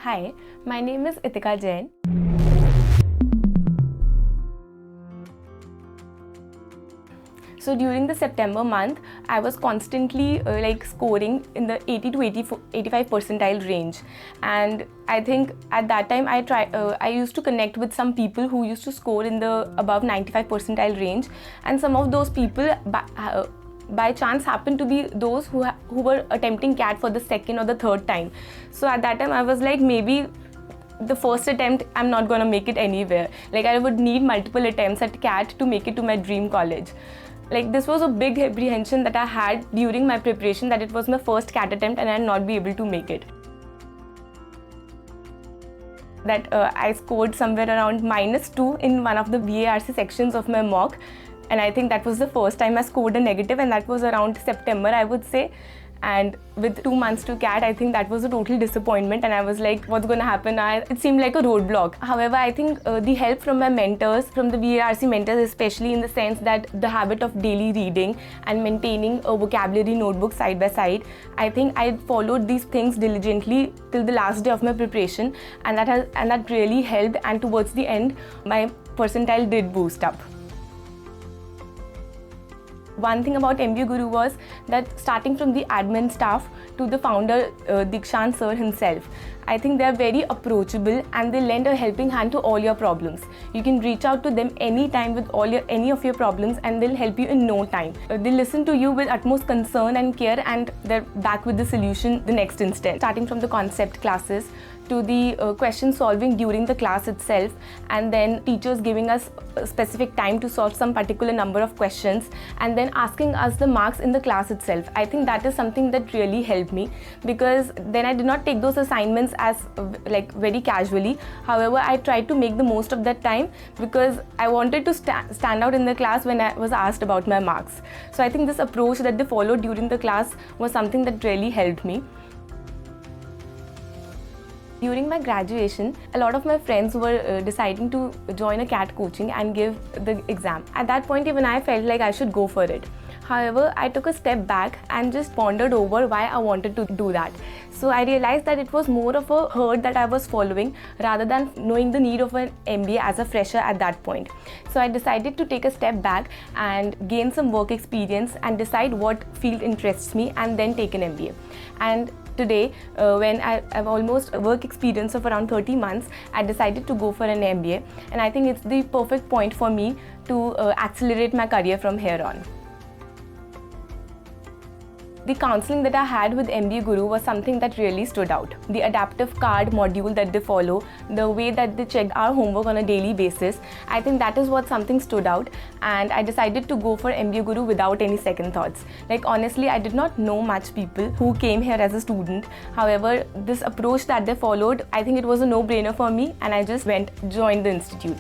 Hi, my name is Itika Jain. So during the September month, I was constantly scoring in the 80 to 85 percentile range, and I think at that time I used to connect with some people who used to score in the above 95 percentile range, and some of those people by chance happened to be those who were attempting CAT for the second or the third time. So at that time I was like, maybe the first attempt I'm not gonna make it anywhere. Like I would need multiple attempts at CAT to make it to my dream college. Like this was a big apprehension that I had during my preparation, that it was my first CAT attempt and I'd not be able to make it. That I scored somewhere around -2 in one of the VARC sections of my mock, and I think that was the first time I scored a negative, and that was around September, I would say. And with 2 months to CAT, I think that was a total disappointment, and I was like, what's going to happen? It seemed like a roadblock. However, I think the help from my mentors, from the VARC mentors especially, in the sense that the habit of daily reading and maintaining a vocabulary notebook side by side, I think I followed these things diligently till the last day of my preparation, and that really helped, and towards the end, my percentile did boost up. One thing about MBAGuru was that starting from the admin staff to the founder Dikshant sir himself, I think they are very approachable and they lend a helping hand to all your problems. You can reach out to them anytime with any of your problems, and they'll help you in no time. They listen to you with utmost concern and care, and they're back with the solution the next instant. Starting from the concept classes to the question solving during the class itself, and then teachers giving us a specific time to solve some particular number of questions, and then asking us the marks in the class itself. I think that is something that really helped me, because then I did not take those assignments as very casually. However, I tried to make the most of that time, because I wanted to stand out in the class when I was asked about my marks. So I think this approach that they followed during the class was something that really helped me. During my graduation, a lot of my friends were deciding to join a CAT coaching and give the exam. At that point, even I felt like I should go for it. However, I took a step back and just pondered over why I wanted to do that. So I realized that it was more of a herd that I was following, rather than knowing the need of an MBA as a fresher at that point. So I decided to take a step back and gain some work experience and decide what field interests me, and then take an MBA. And today, when I have almost a work experience of around 30 months, I decided to go for an MBA, and I think it's the perfect point for me to accelerate my career from here on. The counseling that I had with MBAGuru was something that really stood out. The adaptive card module that they follow, the way that they check our homework on a daily basis, I think that is what something stood out, and I decided to go for MBAGuru without any second thoughts. Like honestly, I did not know much people who came here as a student. However, this approach that they followed, I think it was a no-brainer for me, and I just joined the institute.